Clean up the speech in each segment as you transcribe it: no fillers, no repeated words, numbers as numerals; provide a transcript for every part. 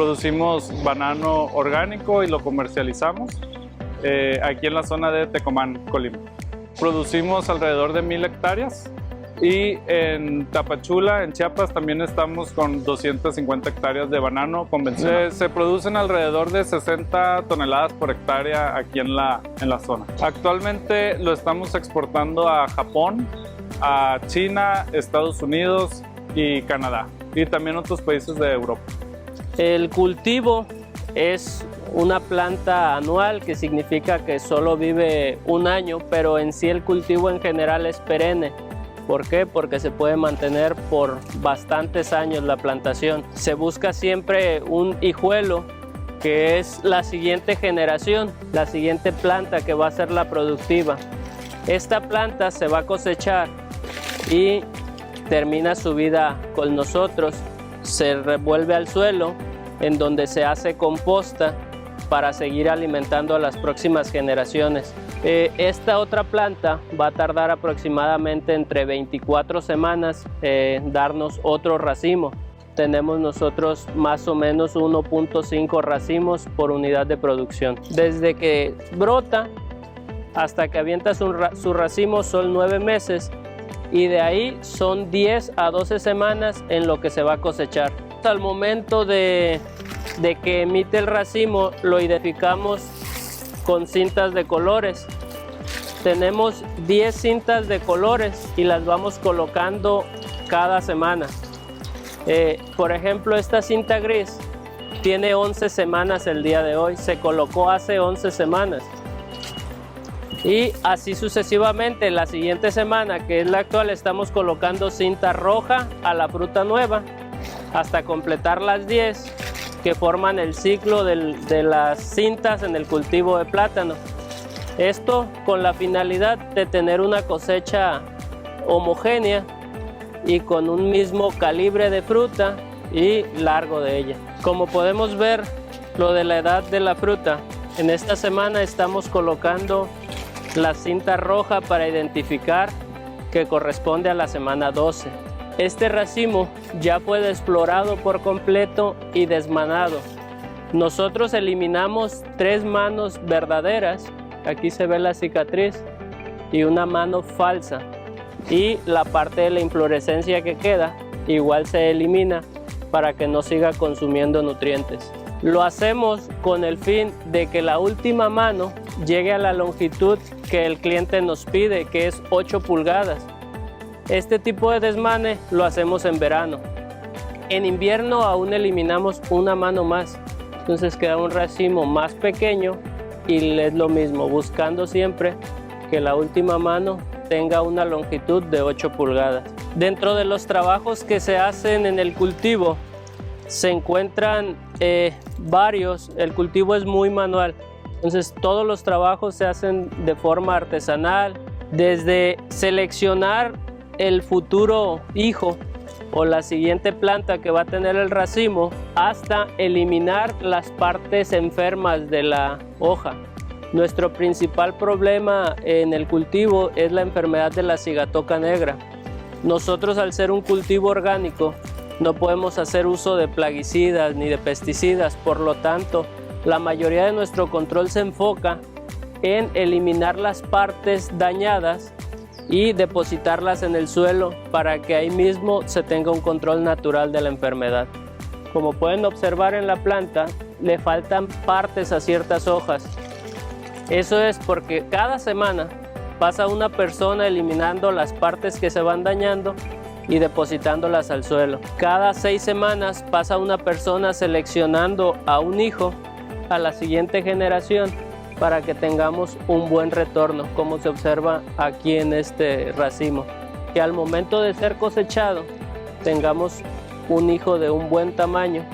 Producimos banano orgánico y lo comercializamos aquí en la zona de Tecomán, Colima. Producimos alrededor de 1000 hectáreas y en Tapachula, en Chiapas, también estamos con 250 hectáreas de banano convencional. Se producen alrededor de 60 toneladas por hectárea aquí en la zona. Actualmente lo estamos exportando a Japón, a China, Estados Unidos y Canadá, y también otros países de Europa. El cultivo es una planta anual, que significa que solo vive un año, pero en sí el cultivo en general es perenne. ¿Por qué? Porque se puede mantener por bastantes años la plantación. Se busca siempre un hijuelo, que es la siguiente generación, la siguiente planta que va a ser la productiva. Esta planta se va a cosechar y termina su vida con nosotros, se revuelve al suelo, en donde se hace composta para seguir alimentando a las próximas generaciones. Esta otra planta va a tardar aproximadamente entre 24 semanas darnos otro racimo. Tenemos nosotros más o menos 1.5 racimos por unidad de producción. Desde que brota hasta que avienta su racimo son 9 meses, y de ahí son 10 a 12 semanas en lo que se va a cosechar. Al momento de que emite el racimo, lo identificamos con cintas de colores. Tenemos 10 cintas de colores y las vamos colocando cada semana. Por ejemplo, esta cinta gris tiene 11 semanas el día de hoy, se colocó hace 11 semanas. Y así sucesivamente, la siguiente semana, que es la actual, estamos colocando cinta roja a la fruta nueva hasta completar las 10 que forman el ciclo de las cintas en el cultivo de plátano. Esto con la finalidad de tener una cosecha homogénea y con un mismo calibre de fruta y largo de ella. Como podemos ver, lo de la edad de la fruta, en esta semana estamos colocando la cinta roja para identificar que corresponde a la semana 12. Este racimo ya fue desflorado por completo y desmanado. Nosotros eliminamos 3 manos verdaderas, aquí se ve la cicatriz, y una mano falsa. Y la parte de la inflorescencia que queda igual se elimina para que no siga consumiendo nutrientes. Lo hacemos con el fin de que la última mano llegue a la longitud que el cliente nos pide, que es 8 pulgadas. Este tipo de desmane lo hacemos en verano. En invierno aún eliminamos una mano más, entonces queda un racimo más pequeño y es lo mismo, buscando siempre que la última mano tenga una longitud de 8 pulgadas. Dentro de los trabajos que se hacen en el cultivo se encuentran varios. El cultivo es muy manual, entonces todos los trabajos se hacen de forma artesanal, desde seleccionar el futuro hijo o la siguiente planta que va a tener el racimo hasta eliminar las partes enfermas de la hoja. Nuestro principal problema en el cultivo es la enfermedad de la cigatoca negra. Nosotros, al ser un cultivo orgánico, no podemos hacer uso de plaguicidas ni de pesticidas, por lo tanto, la mayoría de nuestro control se enfoca en eliminar las partes dañadas y depositarlas en el suelo para que ahí mismo se tenga un control natural de la enfermedad. Como pueden observar en la planta, le faltan partes a ciertas hojas. Eso es porque cada semana pasa una persona eliminando las partes que se van dañando y depositándolas al suelo. Cada 6 semanas pasa una persona seleccionando a un hijo a la siguiente generación para que tengamos un buen retorno, como se observa aquí en este racimo. Que al momento de ser cosechado tengamos un hijo de un buen tamaño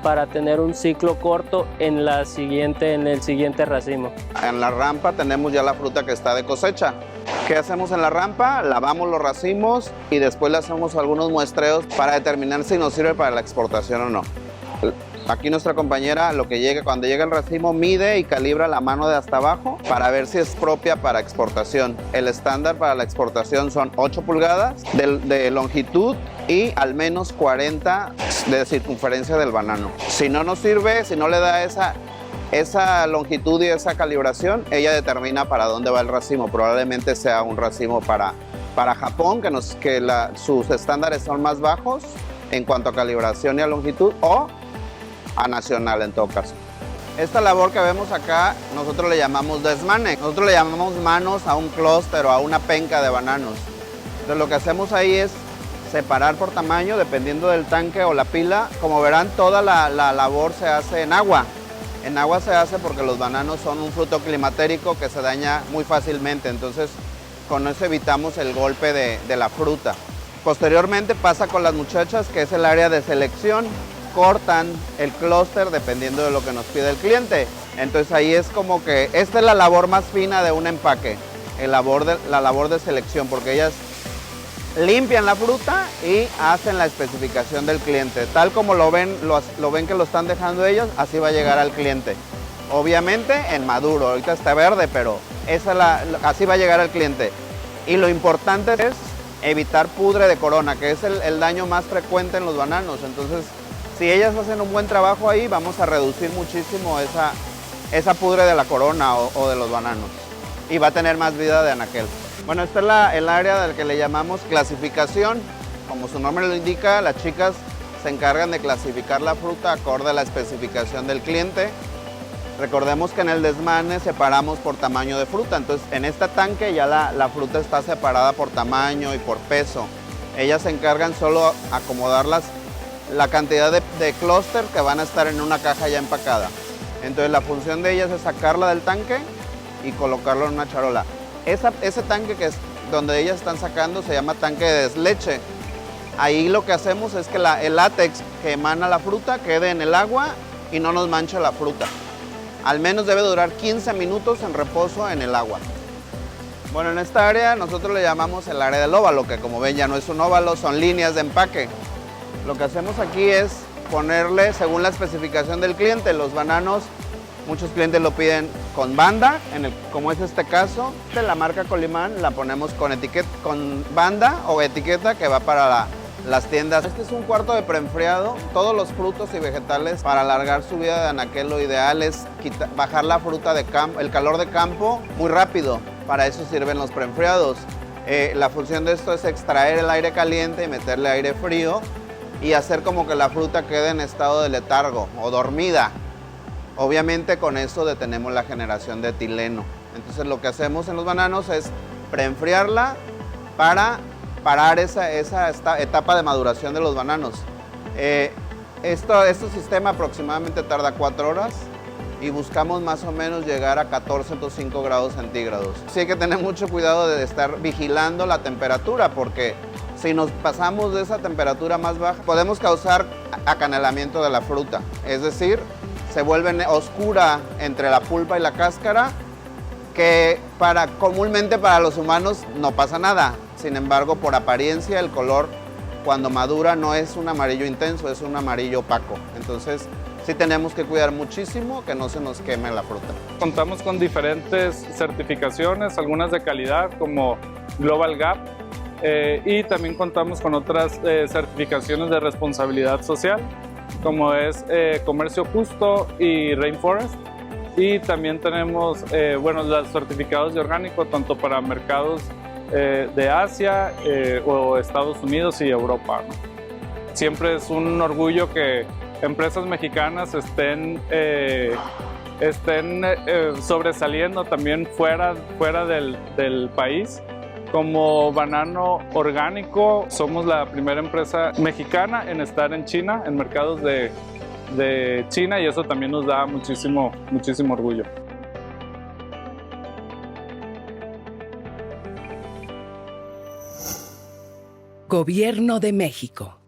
para tener un ciclo corto en el siguiente racimo. En la rampa tenemos ya la fruta que está de cosecha. ¿Qué hacemos en la rampa? Lavamos los racimos y después le hacemos algunos muestreos para determinar si nos sirve para la exportación o no. Aquí nuestra compañera, cuando llega el racimo, mide y calibra la mano de hasta abajo para ver si es propia para exportación. El estándar para la exportación son 8 pulgadas de longitud y al menos 40 de circunferencia del banano. Si no nos sirve, si no le da esa longitud y esa calibración, ella determina para dónde va el racimo. Probablemente sea un racimo para Japón, sus estándares son más bajos en cuanto a calibración y a longitud, o a nacional en todo caso. Esta labor que vemos acá, nosotros le llamamos desmane. Nosotros le llamamos manos a un clúster o a una penca de bananos. Entonces lo que hacemos ahí es separar por tamaño, dependiendo del tanque o la pila. Como verán, toda la labor se hace en agua. En agua se hace porque los bananos son un fruto climatérico que se daña muy fácilmente. Entonces, con eso evitamos el golpe de la fruta. Posteriormente pasa con las muchachas, que es el área de selección. Cortan el clúster dependiendo de lo que nos pide el cliente. Entonces ahí es como que esta es la labor más fina de un empaque, la labor de selección, porque ellas limpian la fruta y hacen la especificación del cliente. Tal como lo ven que lo están dejando ellos, así va a llegar al cliente. Obviamente en maduro, ahorita está verde, pero así va a llegar al cliente. Y lo importante es evitar pudre de corona, que es el daño más frecuente en los bananos. Entonces, si ellas hacen un buen trabajo ahí, vamos a reducir muchísimo esa pudre de la corona o de los bananos. Y va a tener más vida de anaquel. Bueno, esta es el área del que le llamamos clasificación. Como su nombre lo indica, las chicas se encargan de clasificar la fruta acorde a la especificación del cliente. Recordemos que en el desmane separamos por tamaño de fruta. Entonces, en este tanque ya la fruta está separada por tamaño y por peso. Ellas se encargan solo de acomodar la cantidad de clúster que van a estar en una caja ya empacada. Entonces la función de ellas es sacarla del tanque y colocarlo en una charola. Ese tanque que es donde ellas están sacando se llama tanque de desleche. Ahí lo que hacemos es que el látex que emana la fruta quede en el agua y no nos manche la fruta. Al menos debe durar 15 minutos en reposo en el agua. Bueno, en esta área nosotros le llamamos el área del óvalo, que como ven ya no es un óvalo, son líneas de empaque. Lo que hacemos aquí es ponerle, según la especificación del cliente, los bananos. Muchos clientes lo piden con banda, como es este caso. De la marca Colimán la ponemos con banda o etiqueta que va para las tiendas. Este es un cuarto de preenfriado. Todos los frutos y vegetales, para alargar su vida de anaquel, lo ideal es bajar la fruta de campo, el calor de campo muy rápido. Para eso sirven los preenfriados. La función de esto es extraer el aire caliente y meterle aire frío y hacer como que la fruta quede en estado de letargo o dormida. Obviamente con eso detenemos la generación de etileno. Entonces lo que hacemos en los bananos es preenfriarla para parar esa etapa de maduración de los bananos. Este sistema aproximadamente tarda 4 horas y buscamos más o menos llegar a 14.5 grados centígrados. Sí hay que tener mucho cuidado de estar vigilando la temperatura, porque si nos pasamos de esa temperatura más baja, podemos causar acanelamiento de la fruta. Es decir, se vuelve oscura entre la pulpa y la cáscara, que comúnmente para los humanos no pasa nada. Sin embargo, por apariencia, el color cuando madura no es un amarillo intenso, es un amarillo opaco. Entonces, sí tenemos que cuidar muchísimo que no se nos queme la fruta. Contamos con diferentes certificaciones, algunas de calidad como Global Gap, y también contamos con otras certificaciones de responsabilidad social, como es Comercio Justo y Rainforest. Y también tenemos los certificados de orgánico, tanto para mercados de Asia o Estados Unidos y Europa, ¿no? Siempre es un orgullo que empresas mexicanas estén sobresaliendo también fuera del país. Como Banano Orgánico, somos la primera empresa mexicana en estar en China, en mercados de China, y eso también nos da muchísimo orgullo. Gobierno de México.